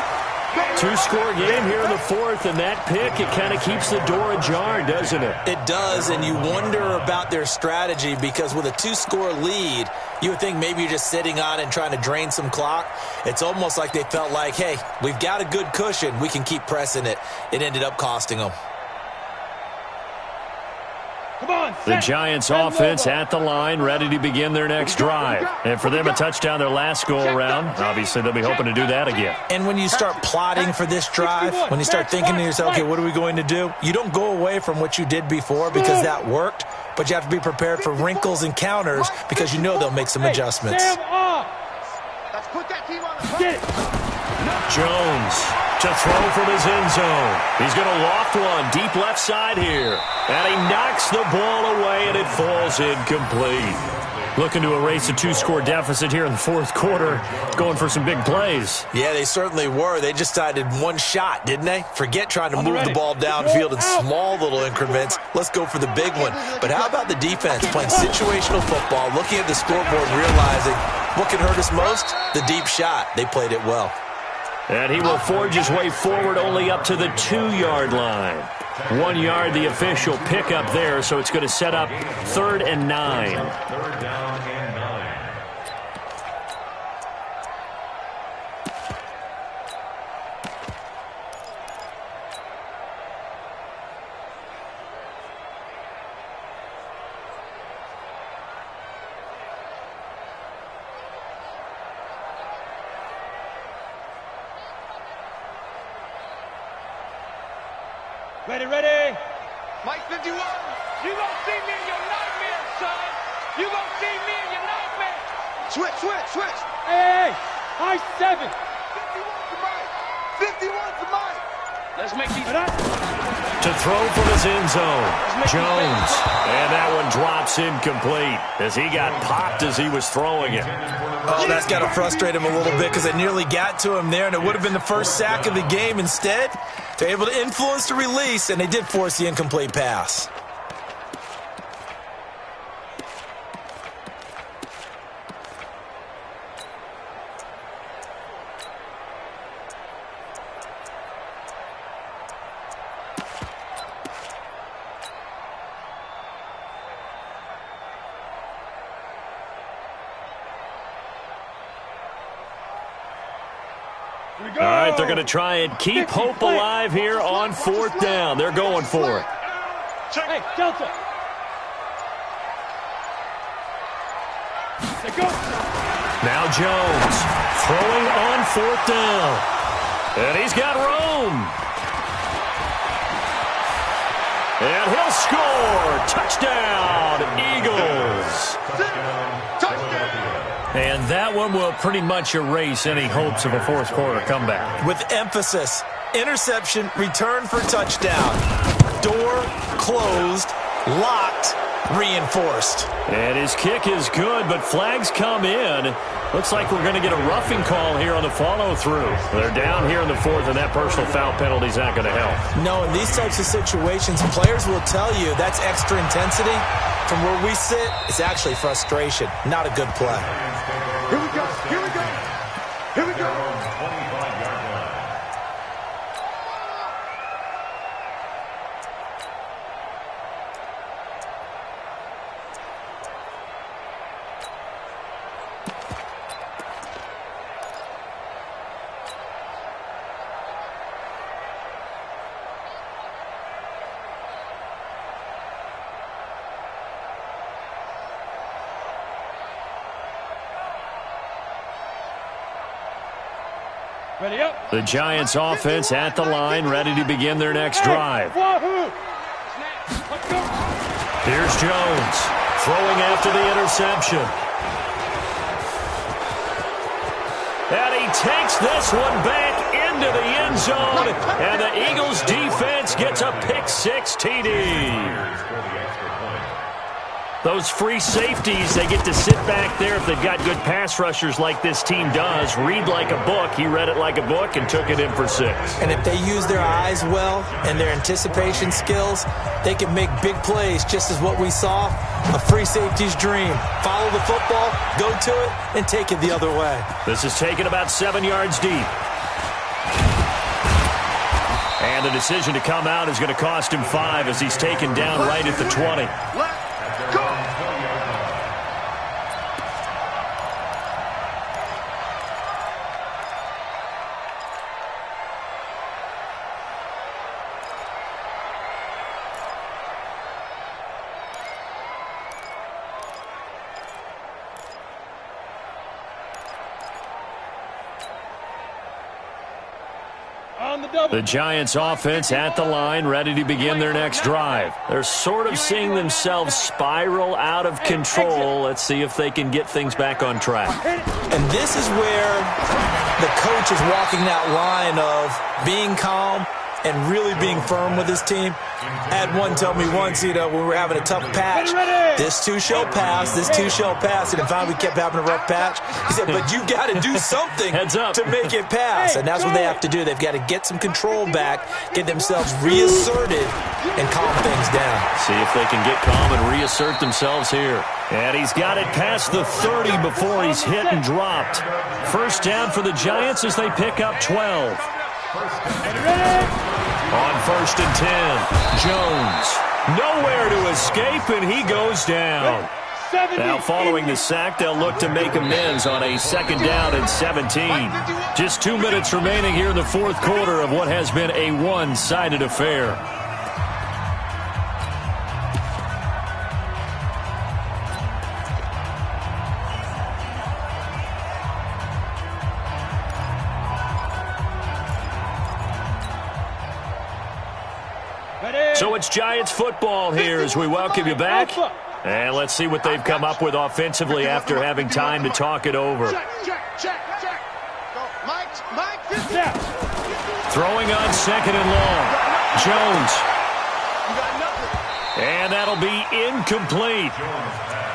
2-score game here in the 4th, and that pick, it kind of keeps the door ajar, doesn't it? It does, and you wonder about their strategy because with a 2-score lead, you would think maybe you're just sitting on and trying to drain some clock. It's almost like they felt like, hey, we've got a good cushion. We can keep pressing it. It ended up costing them. The Giants offense at the line, ready to begin their next drive. And for them, a touchdown their last go-around. Obviously, they'll be hoping to do that again. And when you start plotting for this drive, when you start thinking to yourself, okay, what are we going to do? You don't go away from what you did before because that worked, but you have to be prepared for wrinkles and counters because you know they'll make some adjustments. Let's put that team on the Jones to throw from his end zone. He's going to loft one deep left side here. And he knocks the ball away, and it falls incomplete. Looking to erase a 2-score deficit here in the 4th quarter. Going for some big plays. Yeah, they certainly were. They just decided one shot, didn't they? Forget trying to move the ball downfield in small little increments. Let's go for the big one. But how about the defense playing situational football, looking at the scoreboard, realizing what can hurt us most? The deep shot. They played it well. And he will forge his way forward only up to the 2-yard line. 1 yard, the official pickup there, so it's going to set up 3rd and 9. 3rd down and 9. Ready. Mike 51. You gonna see me in your nightmare, son. You gonna see me in your nightmare. Switch. Hey, high 7. 51 to Mike. 51 to Mike. Let's make these. To throw from his end zone, Jones. And that one drops incomplete as he got popped as he was throwing it. Oh, that's got to frustrate him a little bit because it nearly got to him there, and it would have been the first sack of the game. Instead, they're able to influence the release, and they did force the incomplete pass. All right, they're going to try and keep hope alive here on 4th down. They're going for it. Hey, Delta. Now Jones throwing on 4th down. And he's got room. And he'll score. Touchdown, Eagles. And that one will pretty much erase any hopes of a 4th quarter comeback. With emphasis, interception, return for touchdown. Door closed, locked, reinforced. And his kick is good, but flags come in. Looks like we're going to get a roughing call here on the follow-through. They're down here in the 4th, and that personal foul penalty is not going to help. No, in these types of situations, players will tell you that's extra intensity. From where we sit, it's actually frustration, not a good play. Here we go. Here we go. Here we go. Ready up. The Giants offense at the line, ready to begin their next drive. Here's Jones throwing after the interception. And he takes this one back into the end zone. And the Eagles defense gets a pick-6 TD. Those free safeties, they get to sit back there if they've got good pass rushers like this team does. Read like a book. He read it like a book and took it in for 6. And if they use their eyes well and their anticipation skills, they can make big plays, just as what we saw, a free safety's dream. Follow the football, go to it, and take it the other way. This is taken about 7 yards deep. And the decision to come out is going to cost him 5 as he's taken down right at the 20. The Giants offense at the line, ready to begin their next drive. They're sort of seeing themselves spiral out of control. Let's see if they can get things back on track. And this is where the coach is walking that line of being calm and really being firm with his team. I had one tell me once, when we were having a tough patch, this too shall pass, this too shall pass. And finally we kept having a rough patch. He said, but you got to do something to make it pass. And that's what they have to do. They've got to get some control back, get themselves reasserted, and calm things down. See if they can get calm and reassert themselves here. And he's got it past the 30 before he's hit and dropped. First down for the Giants as they pick up 12. On 1st and 10, Jones nowhere to escape, and he goes down. Now following the sack, they'll look to make amends on a 2nd down and 17. Just 2 minutes remaining here in the 4th quarter of what has been a one-sided affair. So it's Giants football here as we welcome you back. And let's see what they've come up with offensively after having time to talk it over. Throwing on 2nd and long. Jones. And that'll be incomplete.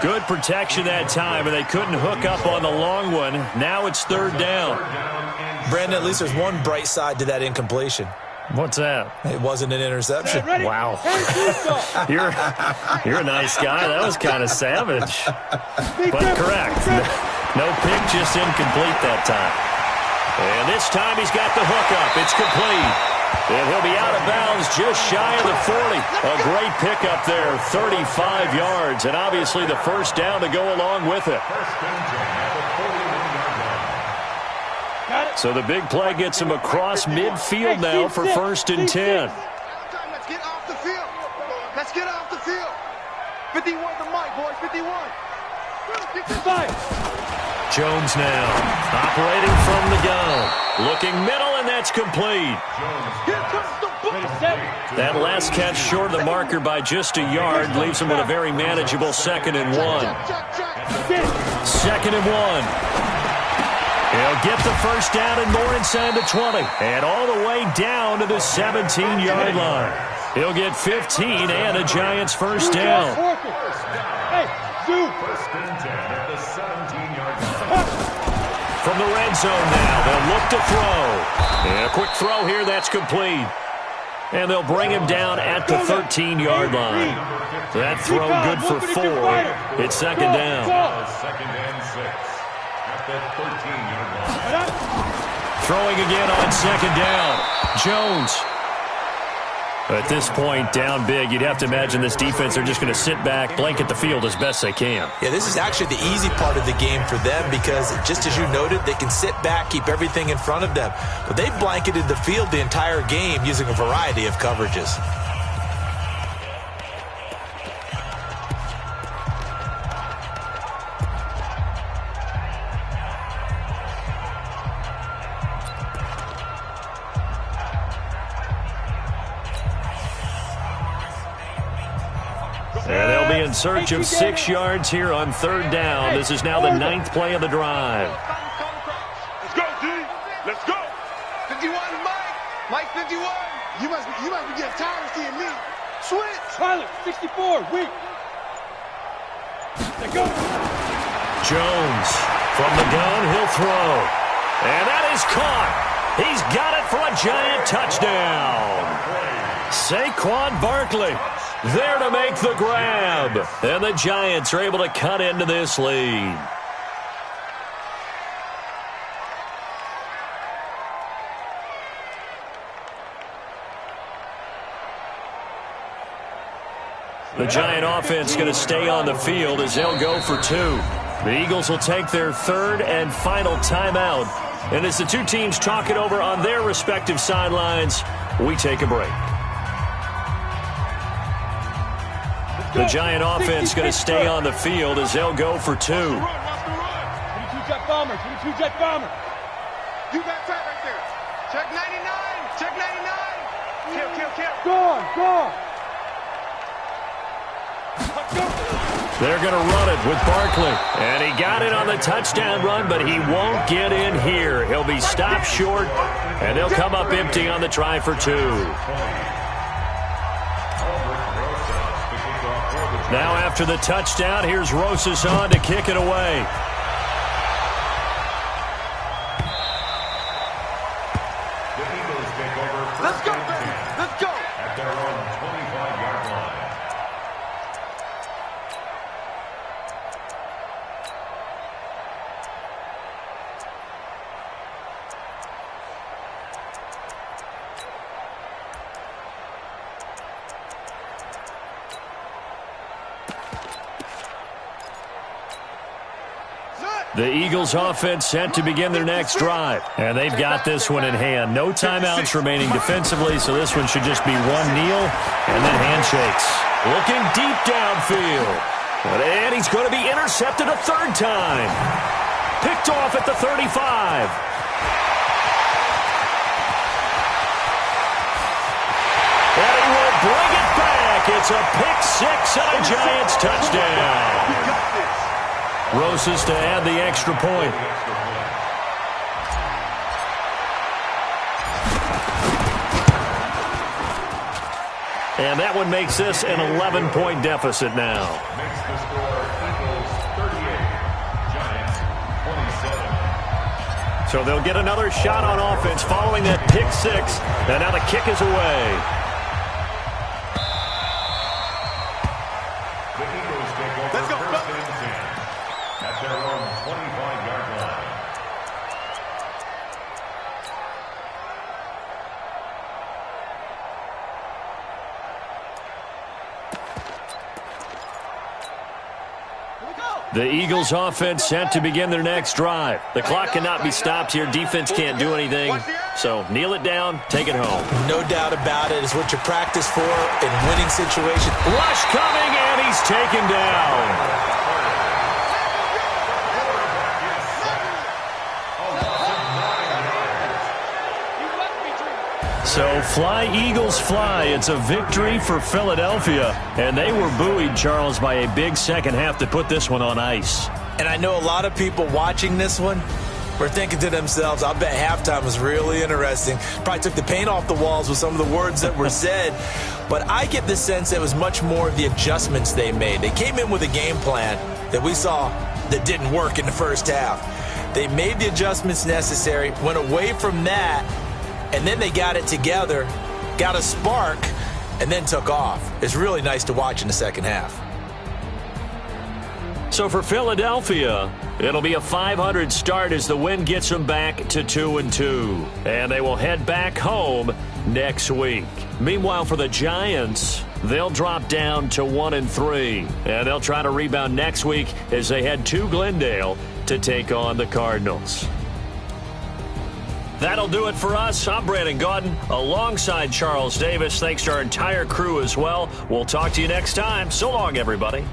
Good protection that time, and they couldn't hook up on the long one. Now it's 3rd down. Brandon, at least there's one bright side to that incompletion. What's that? It wasn't an interception. Wow. You're a nice guy. That was kind of savage. But correct. No pick, just incomplete that time. And this time he's got the hookup. It's complete. And he'll be out of bounds just shy of the 40. A great pickup there, 35 yards. And obviously the first down to go along with it. Got it. So the big play gets him across midfield now for 1st and 10. Let's get off the field. Let's get off the field. 51 the mic, boys. 51. Jones now operating from the gun. Looking middle, and that's complete. Here comes the ball. That last catch short of the marker by just a yard leaves him with a very manageable 2nd and 1. 2nd and 1. He'll get the first down and more inside the 20. And all the way down to the 17-yard line. He'll get 15 and a Giants first down. Hey, Zoo. First and 10 at the 17-yard line. From the red zone now, they'll look to throw. And a quick throw here, that's complete. And they'll bring him down at the 13-yard line. That throw good for 4. It's 2nd down. 2nd and 6 at the 13-yard line. Throwing again on 2nd down. Jones. At this point, down big, you'd have to imagine this defense, they're just going to sit back, blanket the field as best they can. Yeah, this is actually the easy part of the game for them because, just as you noted, they can sit back, keep everything in front of them. But they've blanketed the field the entire game using a variety of coverages. And they'll be in search of 6 yards here on 3rd down. This is now the 9th play of the drive. Let's go, D. Let's go. 51, Mike. Mike, 51. You must be getting tired of seeing me. Switch. Tyler, 64, weak. Let's go. Jones from the gun, he'll throw. And that is caught. He's got it for a Giant touchdown. Saquon Barkley there to make the grab. And the Giants are able to cut into this lead. The Giant offense going to stay on the field as they'll go for 2. The Eagles will take their 3rd and final timeout. And as the two teams talk it over on their respective sidelines, we take a break. The Giant offense going to stay on the field as they'll go for 2. 22-jet bomber, 22-jet bomber. You got that right there. Check 99. Check 99. Kill. Go on. They're going to run it with Barkley. And he got it on the touchdown run, but he won't get in here. He'll be stopped short, and they'll come up empty on the try for 2. Now after the touchdown, here's Rosas on to kick it away. The Eagles take over Let's first go, and baby. 10 Let's go. at their own 25-yard line. The Eagles offense set to begin their next drive. And they've got this one in hand. No timeouts remaining defensively, so this one should just be one kneel and then handshakes. Looking deep downfield. And he's going to be intercepted a 3rd time. Picked off at the 35. And he will bring it back. It's a pick 6 and a Giants touchdown. Rosas to add the extra point. And that one makes this an 11-point deficit now. Makes the score Eagles 38, Giants 27. So they'll get another shot on offense following that pick 6. And now the kick is away. The Eagles take over Let's go. first and 10 at their own 25-yard line. The Eagles offense set to begin their next drive. The clock cannot be stopped here. Defense can't do anything. So kneel it down, take it home. No doubt about it. It's what you practice for in winning situations. Rush coming, and he's taken down. So fly, Eagles, fly. It's a victory for Philadelphia. And they were buoyed, Charles, by a big second half to put this one on ice. And I know a lot of people watching this one were thinking to themselves, I bet halftime was really interesting. Probably took the paint off the walls with some of the words that were said. But I get the sense it was much more of the adjustments they made. They came in with a game plan that we saw that didn't work in the first half. They made the adjustments necessary, went away from that, and then they got it together, got a spark, and then took off. It's really nice to watch in the second half. So for Philadelphia, it'll be a .500 start as the win gets them back to 2-2. And they will head back home next week. Meanwhile, for the Giants, they'll drop down to 1-3. And they'll try to rebound next week as they head to Glendale to take on the Cardinals. That'll do it for us. I'm Brandon Gaudin alongside Charles Davis. Thanks to our entire crew as well. We'll talk to you next time. So long, everybody.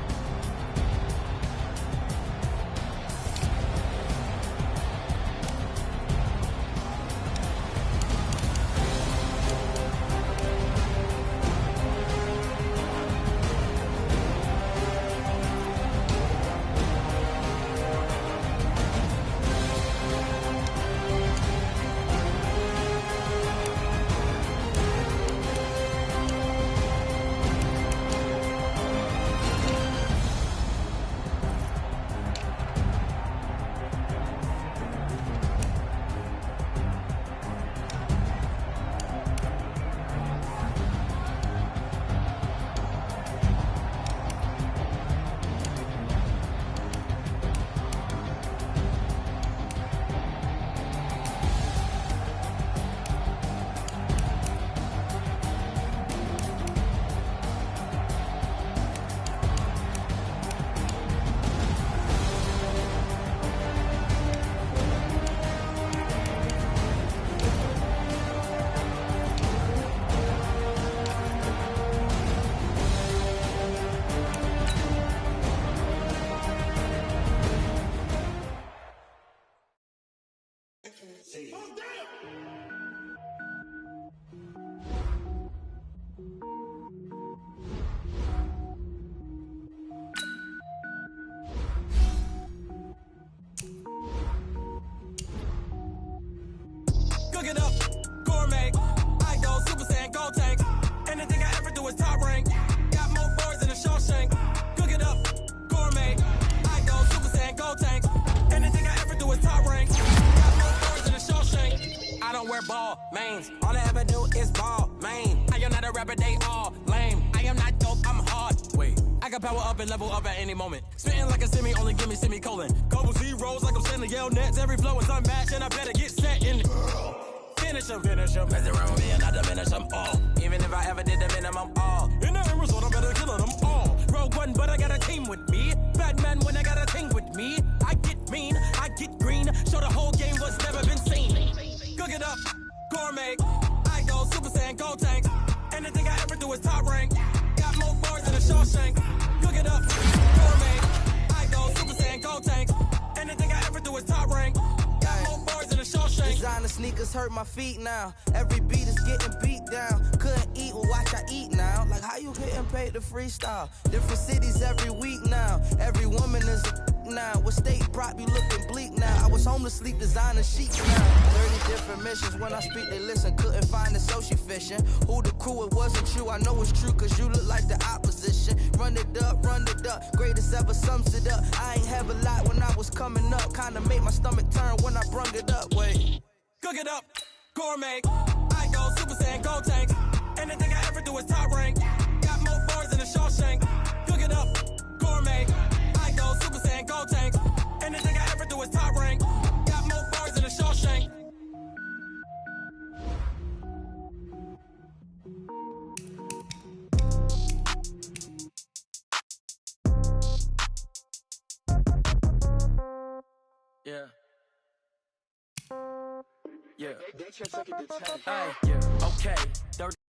Cook it up, gourmet. I go Super Saiyan, go tank. Anything I ever do is top rank. Got more boards than a Shawshank. Cook it up, gourmet. I go Super Saiyan, go tank. Anything I ever do is top rank. Got more boards than a Shawshank. I don't wear ball mains. All I ever do is ball main. I am not a rapper, they all lame. I am not dope, I'm hard. Wait, I can power up and level up at any moment. Spitting like a semi, only give me semicolon. Couple zeros like I'm sending yell nets. Every flow is unmatched and I better get set in. Finish them. Mess around with me and I diminish them all. Even if I ever did the minimum all. In the result, I better kill them all. Rogue one, but I got a team with me. Batman when I got a thing with me. I get mean, I get green. Show the whole game what's never been seen. Cook it up, gourmet. I go Super Saiyan, go tank. Anything I ever do is top rank. Got more bars than a Shawshank. Cook it up, gourmet. I go Super Saiyan, go tank. Anything I ever do is top rank. Got more bars than a Shawshank. Designer sneakers hurt my feet now. Every beat is getting beat down. Couldn't eat, well watch I eat now. Like how you getting paid to freestyle? Different cities every week now. Every woman is a now. What state prop you looking bleak now? I was home to sleep, designer sheets now. 30 different missions. When I speak they listen. Couldn't find the social fishing. Who the crew, it wasn't true. I know it's true cause you look like the opposition. Run it up, greatest ever sums it up. I ain't have a lot when I was coming up. Kinda made my stomach turn when I brung it up. Wait. Cook it up, gourmet. I go Super Saiyan, go tank. Anything I ever do is top rank. Got more bars than a Shawshank. Cook it up, gourmet. I go Super Saiyan, go tank. Anything I ever do is top rank. Got more bars than a Shawshank. Yeah. Hey, yeah. Okay.